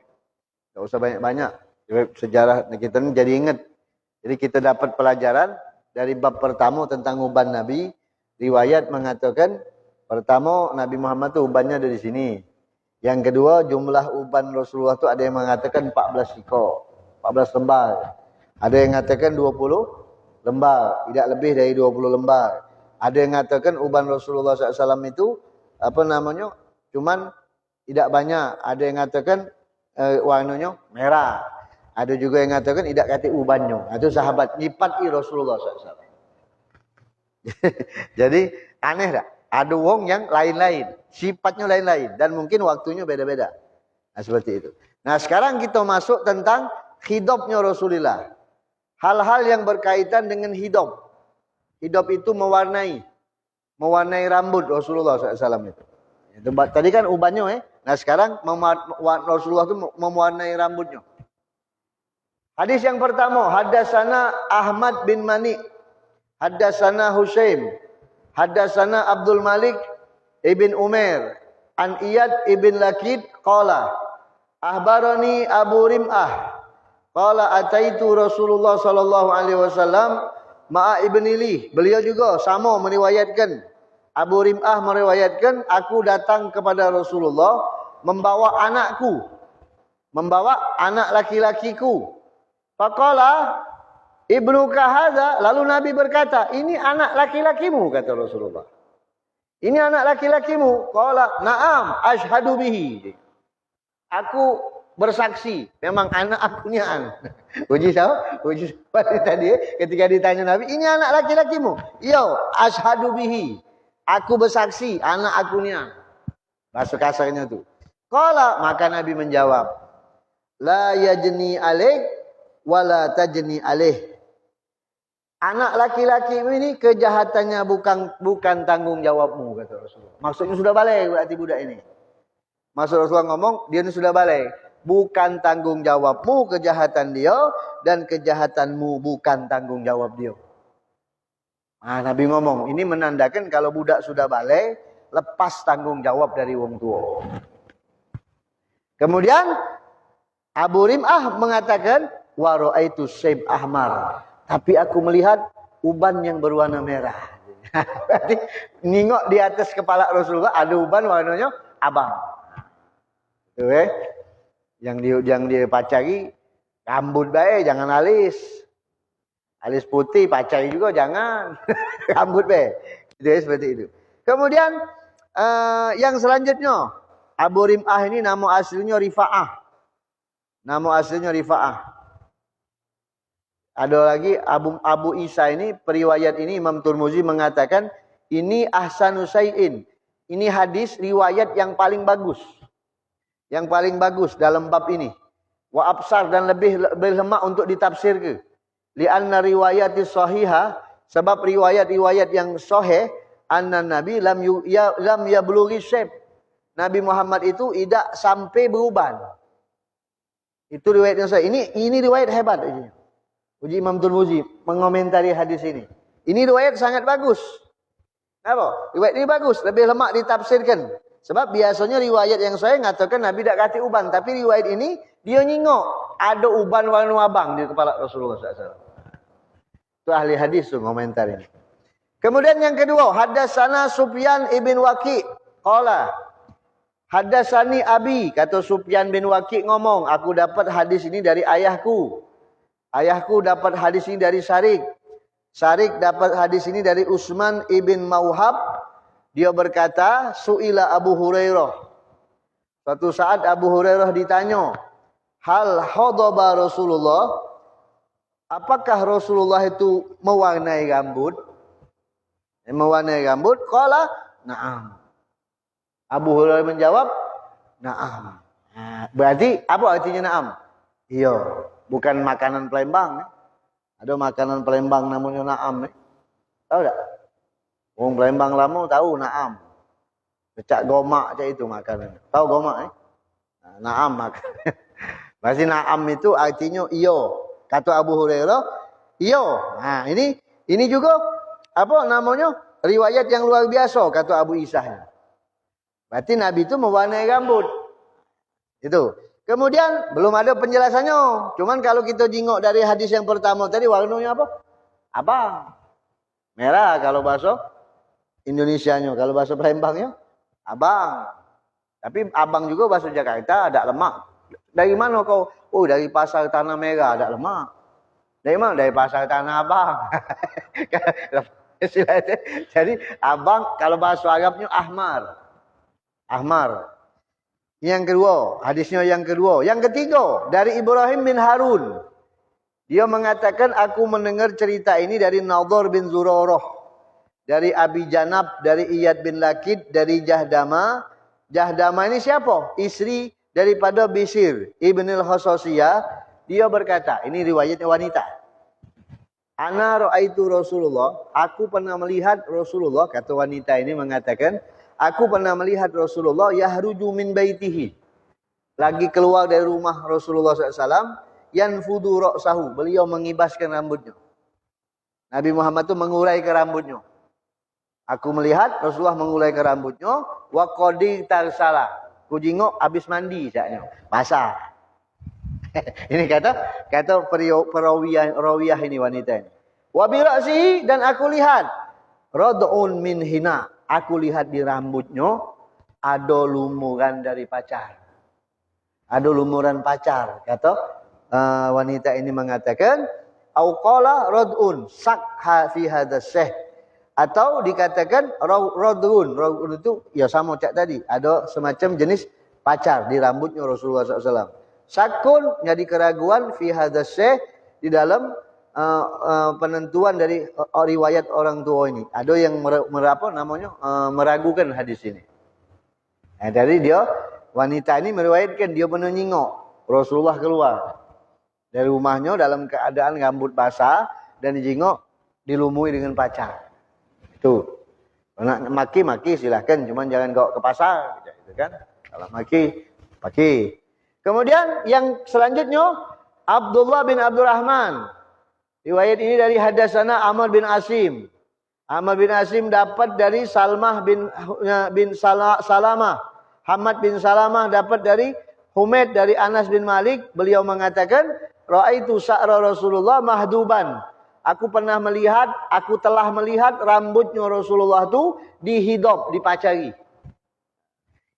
Tak usah banyak-banyak. Sejarah kita ni jadi ingat. Jadi kita dapat pelajaran dari bab pertama tentang uban Nabi. Riwayat mengatakan, pertama Nabi Muhammad tu ubannya ada di sini. Yang kedua, jumlah uban Rasulullah tu ada yang mengatakan 14 ekor, 14 lembar. Ada yang mengatakan 20 lembar, tidak lebih dari 20 lembar. Ada yang mengatakan uban Rasulullah SAW itu cuman tidak banyak. Ada yang mengatakan warnanya merah. Ada juga yang mengatakan tidak kata ubannya. Itu sahabat nyipati Rasulullah SAW. Jadi aneh tak? Ada wong yang lain-lain, sifatnya lain-lain, dan mungkin waktunya beda-beda. Nah seperti itu. Nah sekarang kita masuk tentang hidupnya Rasulullah. Hal-hal yang berkaitan dengan hidup. Hidup itu mewarnai rambut Rasulullah SAW itu. Tadi kan ubannya Nah sekarang Rasulullah itu mewarnai rambutnya. Hadis yang pertama, haddatsana Ahmad bin Mani, haddatsana Husaim, haddatsana Abdul Malik ibn Umair, an Iyad ibn Lakid qala, ahbarani Abu Rim'ah qala ataitu Rasulullah sallallahu alaihi wasallam ma'a ibni li. Beliau juga sama meriwayatkan. Abu Rim'ah meriwayatkan, aku datang kepada Rasulullah membawa anakku, membawa anak laki-lakiku. Faqala, Ibnu kahadza, lalu Nabi berkata, ini anak laki-lakimu, kata Rasulullah. Ini anak laki-lakimu. Qala na'am asyhadu bihi. Aku bersaksi, memang anak akunya an. Uji siapa? Uji tadi ketika ditanya Nabi, ini anak laki-lakimu? Iya, asyhadu bihi. Aku bersaksi, anak akunya. Bahasa kasarnya tu. Qala, maka Nabi menjawab, la yajni alaik wala tajni alaih. Anak laki-laki ini kejahatannya bukan tanggung jawabmu, kata Rasulullah. Maksudnya sudah balik berarti budak ini. Maksud Rasulullah ngomong, dia ini sudah balik. Bukan tanggung jawabmu kejahatan dia, dan kejahatanmu bukan tanggung jawab dia. Nah, Nabi ngomong, ini menandakan kalau budak sudah balik, lepas tanggung jawab dari wong tua. Kemudian Abu Rim'ah mengatakan, wa ra'aitu syib ahmar. Tapi aku melihat uban yang berwarna merah. Berarti nengok di atas kepala Rasulullah ada uban warnanya abang. Tuh yang dia pacari rambut baik, jangan alis. Alis putih pacari juga jangan. Rambut baik. Itu seperti itu. Kemudian yang selanjutnya, Abu Rim'ah ini nama aslinya Rifa'ah. Nama aslinya Rifa'ah. Ada lagi Abu Isa ini, periwayat ini Imam Tirmizi mengatakan ini ahsanu syai'in. Ini hadis riwayat yang paling bagus. Yang paling bagus dalam bab ini. Wa absar, dan lebih lemak untuk ditafsir ke. Li'anna riwayati sahihah, sebab riwayat-riwayat yang sahih, anna Nabi lam yablughi syab. Nabi Muhammad itu tidak sampai beruban. Itu riwayat yang sahih. Ini riwayat hebat. Uji Imam Tirmizi mengomentari hadis ini. Ini riwayat sangat bagus. Kenapa? Riwayat ini bagus, lebih lemak ditafsirkan. Sebab biasanya riwayat yang saya mengatakan Nabi tak kati uban, tapi riwayat ini dia nyingok ada uban warna abang di kepala Rasulullah SAW. Itu ahli hadis tu komentar ini. Kemudian yang kedua, hadatsana Sufyan ibn Waqi' qala hadatsani abi, kata Sufyan bin Waqi' ngomong, aku dapat hadis ini dari ayahku. Ayahku dapat hadis ini dari Syarik. Syarik dapat hadis ini dari Utsman ibn Mauhab. Dia berkata, su'ila Abu Hurairah. Suatu saat Abu Hurairah ditanya, hal hadaba Rasulullah? Apakah Rasulullah itu mewarnai rambut? Mewarnai rambut? Qala, na'am. Abu Hurairah menjawab, na'am. Berarti apa artinya na'am? Iya. Bukan makanan Palembang. Ada makanan Palembang namanya na'am. Tahu tak? Orang Palembang lama tahu na'am. Becak gomak je itu makanan. Tahu gomak? Na'am makanan. Maksudnya na'am itu artinya iyo. Kata Abu Hurairah, iyo. Nah, ini juga apa namanya? Riwayat yang luar biasa kata Abu Isa. Berarti Nabi itu mewarnai rambut. Itu. Kemudian belum ada penjelasannya. Cuman kalau kita jingok dari hadis yang pertama tadi, warnanya apa? Abang. Merah kalau bahasa Indonesianya. Kalau bahasa Palembangnya, abang. Tapi abang juga bahasa Jakarta ada lemak. Dari mana kau? Oh, dari pasar Tanah Merah ada lemak. Dari mana? Dari pasar Tanah Abang. Jadi abang kalau bahasa Arabnya ahmar. Ahmar. Yang kedua, hadisnya yang kedua. Yang ketiga, dari Ibrahim bin Harun. Dia mengatakan, aku mendengar cerita ini dari Nadhr bin Zurarah. Dari Abi Janab, dari Iyad bin Lakid, dari Jahdama. Jahdama ini siapa? Istri daripada Bisir Ibn al-Khasasiyah. Dia berkata, ini riwayatnya wanita. Ana ra'aitu Rasulullah. Aku pernah melihat Rasulullah, kata wanita ini mengatakan, aku pernah melihat Rasulullah yahruju min baitihi. Lagi keluar dari rumah Rasulullah SAW. Yanfudu ra'sahu. Beliau mengibaskan rambutnya. Nabi Muhammad itu mengurai ke rambutnya. Aku melihat Rasulullah mengurai ke rambutnya. Wa qadi tarsala. Ku jingok habis mandi saknya. Basah. Ini kata perawiyah ini wanita ini. Wa bi ra'sihi, dan aku lihat rad'un min hina. Aku lihat di rambutnya ada lumuran dari pacar. Ada lumuran pacar. Kata wanita ini mengatakan, au qala rad'un sakha fi hadha syekh, atau dikatakan rad'un. Rad'un itu ya sama cak tadi, ada semacam jenis pacar di rambutnya Rasulullah SAW. Sakun jadi keraguan fi hadha syekh, di dalam penentuan dari riwayat orang tua ini. Ada yang meragukan hadis ini. Nah, dari dia wanita ini meriwayatkan dia pernah nyingok Rasulullah keluar dari rumahnya dalam keadaan rambut basah dan dijingok dilumui dengan pacar. Itu. Nak maki silahkan, cuman jangan bawa ke pasar, gitu kan? Kalau maki. Kemudian yang selanjutnya Abdullah bin Abdurrahman. Riwayat ini dari hadasana Amr bin Asim. Amr bin Asim dapat dari Salamah. Hamad bin Salamah dapat dari Humaid dari Anas bin Malik. Beliau mengatakan, Ra'aitu sa'ra Rasulullah mahduban. Aku telah melihat rambutnya Rasulullah itu dihidop, dipacari.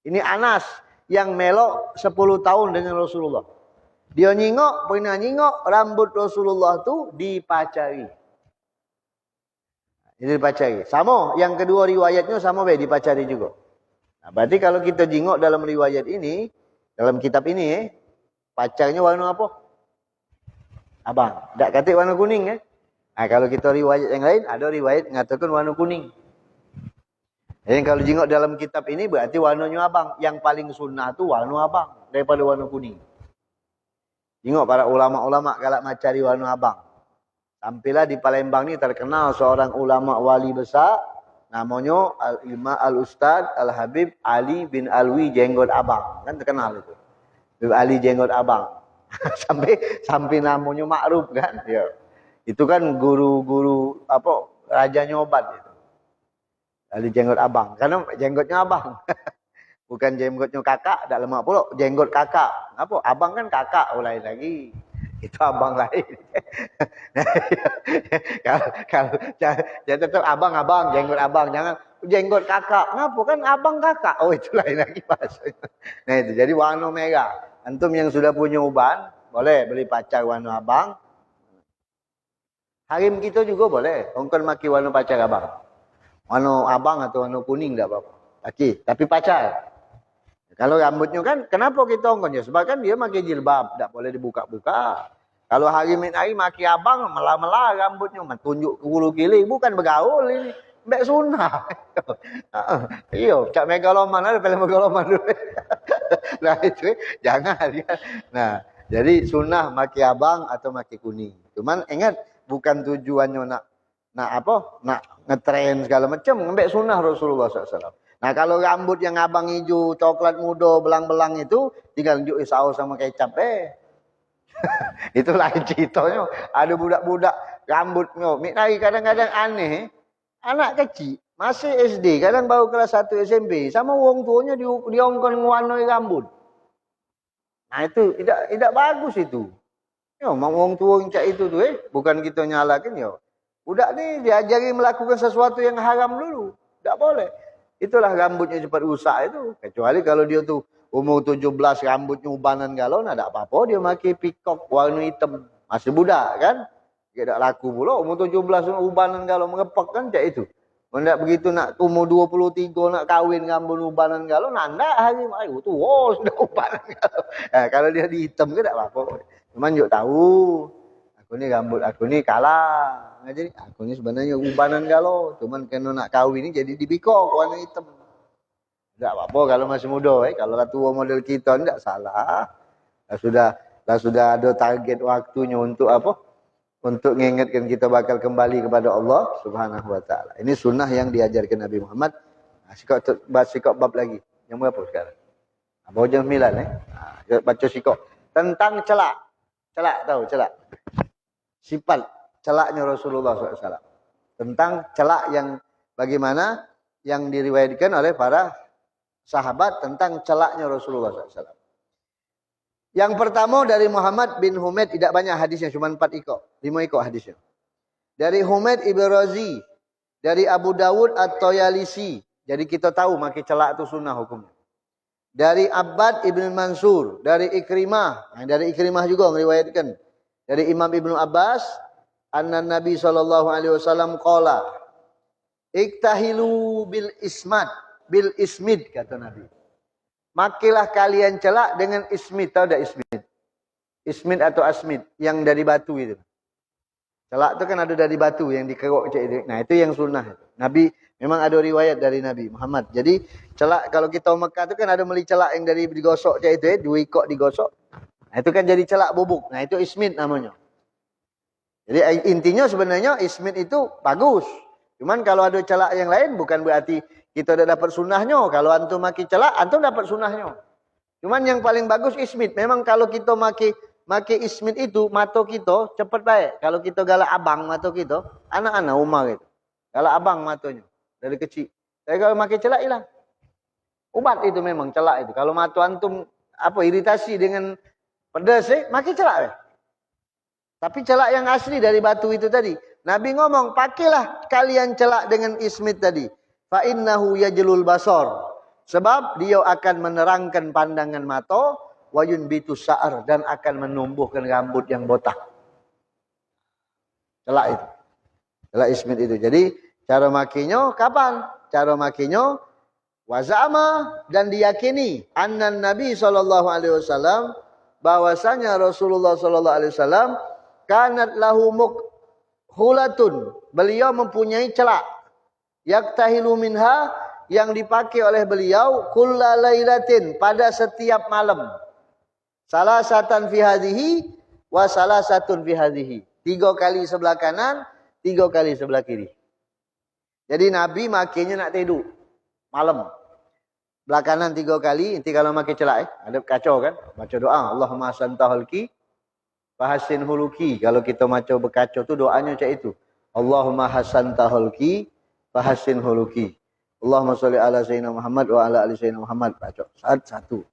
Ini Anas yang melok 10 tahun dengan Rasulullah. Dia pernah nyingok rambut Rasulullah itu dipacari. Itu dipacari. Sama, yang kedua riwayatnya sama dipacari juga. Nah, berarti kalau kita jingok dalam riwayat ini, dalam kitab ini, pacarnya warna apa? Abang. Tak kata warna kuning. Nah, kalau kita riwayat yang lain, ada riwayat mengatakan warna kuning. Jadi kalau jingok dalam kitab ini berarti warnanya abang. Yang paling sunnah itu warna abang daripada warna kuning. Jingok para ulama-ulama galak macari warna abang. Sampailah di Palembang ni terkenal seorang ulama wali besar. Namanya Al-Imam Al-Ustad Al-Habib Ali bin Alwi Jenggot Abang. Kan terkenal itu. Habib Ali Jenggot Abang. sampai namanya makruf kan. Ya. Itu kan guru-guru rajanya obat itu. Ali Jenggot Abang. Karena jenggotnya abang. Bukan jenggotnya kakak, tak lemak pula. Jenggot kakak. Apa? Abang kan kakak, lain lagi. Itu abang lain. kalau jangan tetap abang, jenggot abang. Jangan jenggot kakak. Kenapa? Kan abang kakak. Oh, itu lain lagi maksudnya. Nah itu, jadi warna merah. Antum yang sudah punya uban, boleh beli pacar warna abang. Harim kita juga boleh. Ongkon maki warna pacar abang. Warna abang atau warna kuning tak apa-apa. Tapi pacar. Kalau rambutnya kan, kenapa kita ongkon? Ya, sebab kan dia pakai jilbab, tak boleh dibuka-buka. Kalau hari minai maki abang, melah-melah rambutnya, tunjuk ke hulu kili, bukan bergaul ini. Mbak sunnah. Iya, cak megaloman ada film megaloman dulu. Nah itu, jangan. Nah, jadi sunnah maki abang atau maki kuning. Cuman ingat, bukan tujuannya nak ngetren segala macam. Mbak sunnah Rasulullah SAW. Nah kalau rambut yang abang hijau, coklat muda, belang-belang itu, tinggal tunjuk saus sama kecap Itu lain ceritanya. Ada budak-budak rambutnya. Miknai kadang-kadang aneh. Anak kecil, masih SD, kadang baru kelas 1 SMP. Sama orang tuanya diongkon ngewarnai rambut. Nah itu tidak bagus itu. Ya, orang tua yang cak itu bukan kita nyalakan ya. Budak ni diajari melakukan sesuatu yang haram dulu. Tak boleh. Itulah rambutnya cepat rusak itu. Kecuali kalau dia tuh umur 17 rambutnya ubanan galau, nah tak apa-apa dia pakai pikok warna hitam. Masih budak kan? Dia tak laku pula umur 17 ubanan galau mengepak kan cak itu. Kalau begitu nak umur 23 nak kahwin rambut ubanan galau, nanda hari mai tu sudah ubanan galau. Nah, kalau dia dihitam ke tak apa-apa. Cuman yuk tahu, aku ni rambut aku ni kalah. Nah, jadi aku ni sebenarnya ubanan galau, cuman kena nak kahwin ni jadi dibikok warna hitam. Tak apa-apa kalau masih muda. Kalau lah tua model kita ni tak salah. Dah sudah ada target waktunya untuk apa? Untuk mengingatkan kita bakal kembali kepada Allah Subhanahu Wa Taala. Ini sunnah yang diajarkan Nabi Muhammad. Sikap bab lagi. Yang berapa sekarang? Baru jam 9 baca sikap tentang celak. Celak tahu celak. Sifat celaknya Rasulullah SAW. Tentang celak yang bagaimana yang diriwayatkan oleh para sahabat tentang celaknya Rasulullah SAW. Yang pertama dari Muhammad bin Humaid, tidak banyak hadisnya, cuma 5 ikut hadisnya. Dari Humaid Ibn Razi, dari Abu Dawud At-Toyalisi. Jadi kita tahu maki celak itu sunnah hukumnya. Dari Abbad Ibn Mansur, dari Ikrimah. Dari Ikrimah juga meriwayatkan. Dari Imam Ibnu Abbas, anna Nabi sallallahu alaihi wasallam qala iktahilu bil ismid kata Nabi. Makilah kalian celak dengan ismid. Tahu tak ismid? Ismid atau asmid yang dari batu itu. Celak itu kan ada dari batu yang dikerok macam itu. Nah, itu yang sunnah. Nabi memang ada riwayat dari Nabi Muhammad. Jadi celak kalau kita Mekah itu kan ada beli celak yang dari digosok macam itu, dua ikok digosok. Nah, itu kan jadi celak bubuk. Nah, itu ismid namanya. Jadi intinya sebenarnya ismid itu bagus. Cuman kalau ada celak yang lain bukan berarti kita dah dapat sunnahnya. Kalau antum maki celak, antum dapat sunnahnya. Cuman yang paling bagus ismid. Memang kalau kita maki ismid itu, mata kita cepat baik. Kalau kita galak abang mata kita, anak-anak umar gitu. Galak abang matanya dari kecil. Tapi kalau maki celak hilang. Ubat itu memang celak itu. Kalau mata antum iritasi dengan pedas, maki celak. Tapi celak yang asli dari batu itu tadi. Nabi ngomong, pakailah kalian celak dengan ismid tadi. Fa innahu yajlul basar. Sebab dia akan menerangkan pandangan mata, wa yunbitu sa'ar, dan akan menumbuhkan rambut yang botak. Celak itu. Celak ismid itu. Jadi cara makinya kapan? Cara makinya wazama, dan diyakini annan Nabi sallallahu alaihi wasallam bahwasanya Rasulullah sallallahu alaihi wasallam kanat lahu mukhulatun, beliau mempunyai celak, yaktahilu minha, yang dipakai oleh beliau kullalailatin, pada setiap malam, salasatan fi hadhihi wa salasatun fi hadhihi, 3 kali sebelah kanan, 3 kali sebelah kiri. Jadi Nabi makainya nak tidur malam, belah kanan 3 kali. Nanti kalau makai celak ada kacau kan, baca doa Allahumma santahulki fahasin huluki. Kalau kita macam berkacau tu doanya macam itu. Allahumma hasanta hulki fahasin huluki. Allahumma sholli ala sayyidina Muhammad wa ala ali sayyidina Muhammad. Baca satu.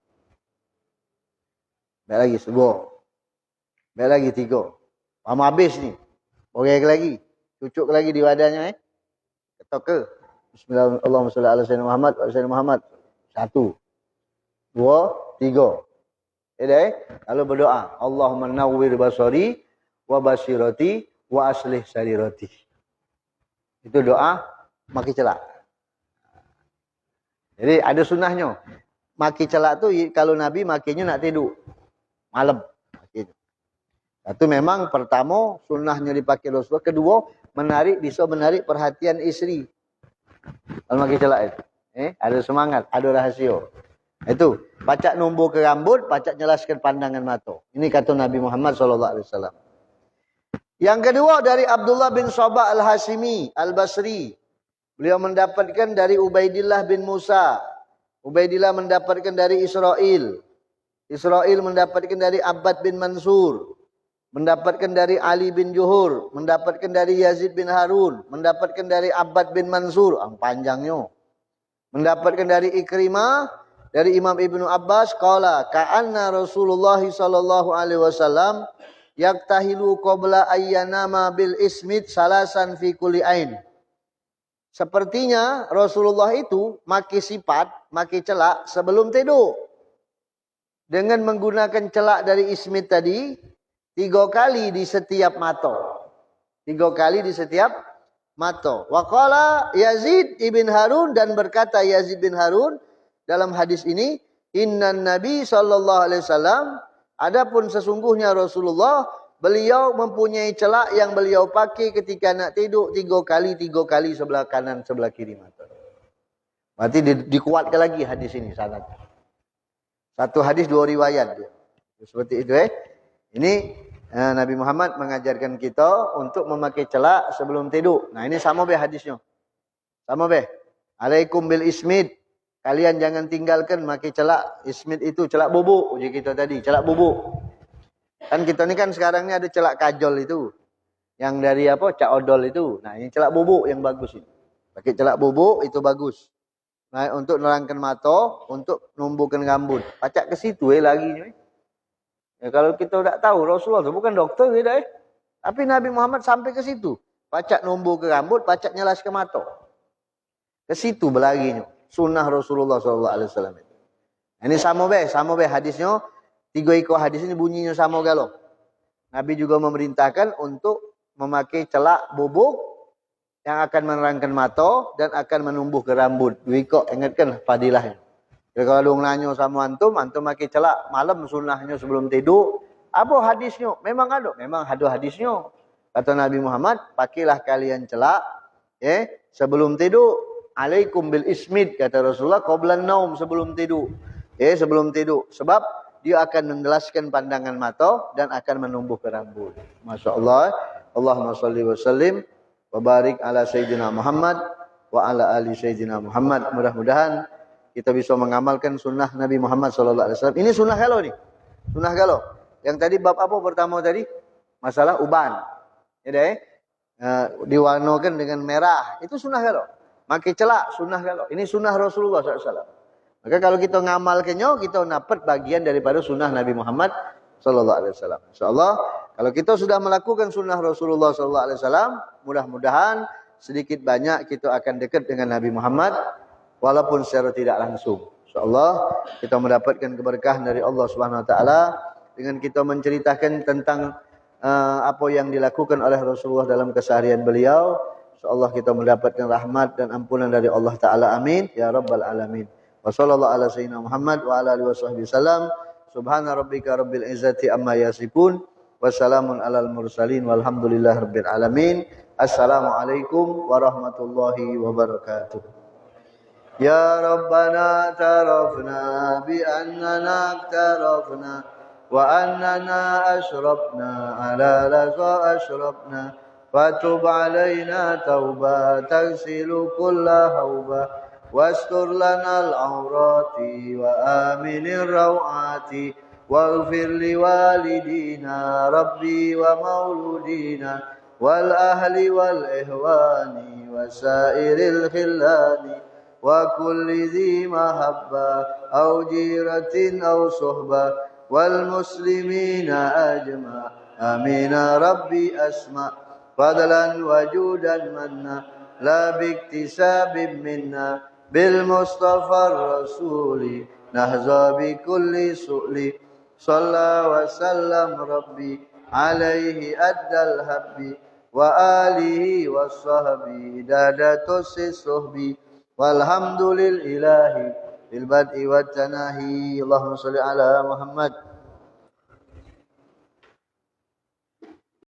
Baik lagi sebuah. Baik lagi 3. Lama habis ni. Borek lagi. Cucuk lagi di wadahnya Ketok ke. Bismillahirrahmanirrahim. Allahumma sholli ala sayyidina Muhammad wa ala sayyidina Muhammad. 1 2 3. Lalu berdoa, Allahumma nawwir basari wa basirati wa aslih sarirati. Itu doa maki celak. Jadi ada sunnahnya. Maki celak tu kalau Nabi makinya nak tidur malam. Satu memang pertama sunnahnya dipakai Rasulullah. Kedua bisa menarik perhatian isteri. Kalau maki celak itu. Ada semangat, ada rahasia. Itu pacak numbuh ke rambut, pacak jelaskan pandangan mata. Ini kata Nabi Muhammad SAW. Yang kedua dari Abdullah bin Sabah al-Hashimi al-Basri. Beliau mendapatkan dari Ubaidillah bin Musa. Ubaidillah mendapatkan dari Israel. Israel mendapatkan dari Abbad bin Mansur. Mendapatkan dari Ali bin Juhur. Mendapatkan dari Yazid bin Harun. Mendapatkan dari Abbad bin Mansur. Panjangnya. Mendapatkan dari Ikrimah. Dari Imam Ibnu Abbas, qala ka'anna Rasulullah sallallahu alaihi wasallam yaktahilu qabla ayyanama bil ismid salasan fi kulli ain. Sepertinya Rasulullah itu maki celak sebelum tidur. Dengan menggunakan celak dari ismid tadi 3 kali di setiap mata. 3 kali di setiap mata. Wa qala Yazid ibn Harun, dan berkata Yazid bin Harun dalam hadis ini, innan Nabi sallallahu alaihi wasallam, adapun sesungguhnya Rasulullah, beliau mempunyai celak yang beliau pakai ketika nak tidur 3 kali sebelah kanan sebelah kiri mata. Berarti dikuatkan lagi hadis ini sanad. Satu hadis 2 riwayat dia. Seperti itu Ini Nabi Muhammad mengajarkan kita untuk memakai celak sebelum tidur. Nah, ini sama hadisnya. Sama Alaikum bil ismid. Kalian jangan tinggalkan maki celak ismid itu, celak bubuk uji kita tadi, celak bubuk. Kan kita ni kan sekarang ni ada celak kajol itu. Yang dari cak odol itu. Nah, ini celak bubuk yang bagus ini. Pakai celak bubuk itu bagus. Nah, untuk nerangkan mata, untuk numbuhkan rambut. Pacak ke situ lagi ni. Ya, kalau kita tak tahu Rasulullah tu bukan doktor kita Tapi Nabi Muhammad sampai ke situ. Pacak numbuh ke rambut, pacak nyelas ke mata. Ke situ berlarinya. Sunnah Rasulullah SAW. Ini sama hadisnya. 3 ikut hadis ini bunyinya sama galau. Nabi juga memerintahkan untuk memakai celak bubuk yang akan menerangkan mata dan akan menumbuh ke rambut. Wikok ingatkan fadilahnya. Jadi kalau lu nanya sama antum pakai celak malam sunnahnya sebelum tidur. Apa hadisnya? Memang ada hadisnya. Kata Nabi Muhammad, pakailah kalian celak sebelum tidur. Alaikum bil ismid, kata Rasulullah, qablan naum, sebelum tidur. Sebelum tidur. Sebab dia akan menjelaskan pandangan mata dan akan menumbuh ke rambut. Masya Allah. Allahumma salli wa sallim wa barik ala Sayyidina Muhammad wa ala ali Sayyidina Muhammad. Mudah-mudahan kita bisa mengamalkan sunnah Nabi Muhammad SAW. Ini sunnah galau nih. Sunnah galau. Yang tadi bab apa pertama tadi? Masalah uban. Diwarnakan dengan merah. Itu sunnah galau. Makai celak, sunnah galau. Ini sunnah Rasulullah SAW. Maka kalau kita ngamalkannya, kita dapat bagian daripada sunnah Nabi Muhammad SAW. InsyaAllah, kalau kita sudah melakukan sunnah Rasulullah SAW, mudah-mudahan sedikit banyak kita akan dekat dengan Nabi Muhammad, walaupun secara tidak langsung. InsyaAllah, kita mendapatkan keberkahan dari Allah Subhanahu Wa Taala dengan kita menceritakan tentang apa yang dilakukan oleh Rasulullah dalam keseharian beliau. InsyaAllah kita mendapatkan rahmat dan ampunan dari Allah Ta'ala. Amin. Ya Rabbal Alamin. Wa sallallahu ala sayyidina Muhammad wa ala alihi wa sahbihi salam. Subhana rabbika rabbil izzati amma yasifun. Wassalamun alal mursalin. Walhamdulillah rabbil alamin. Assalamualaikum warahmatullahi wabarakatuh. Ya Rabbana tarafna bi annana aktarafna wa annana ashrafna ala laza ashrafna. Fatub alaina tauba tagsilu kulla hauba wastur lanal awrati wa aminir rawati waghfir liwalidina rabbi wa mauludina wal ahli wal ihwani wa sairil khillani wa kulli dhi mahabba aw jiratin aw suhba wal muslimina ajma amina rabbi asma' fadlan wajudan manna la biktisabim minna bil mustafa rasuli nahza bi kulli su'li salla wa sallam rabbi alaihi addal habbi wa alihi wa sahbi dadatus suhbi walhamdulil ilahi bil bad'i wat tanahi. Allahumma salli ala Muhammad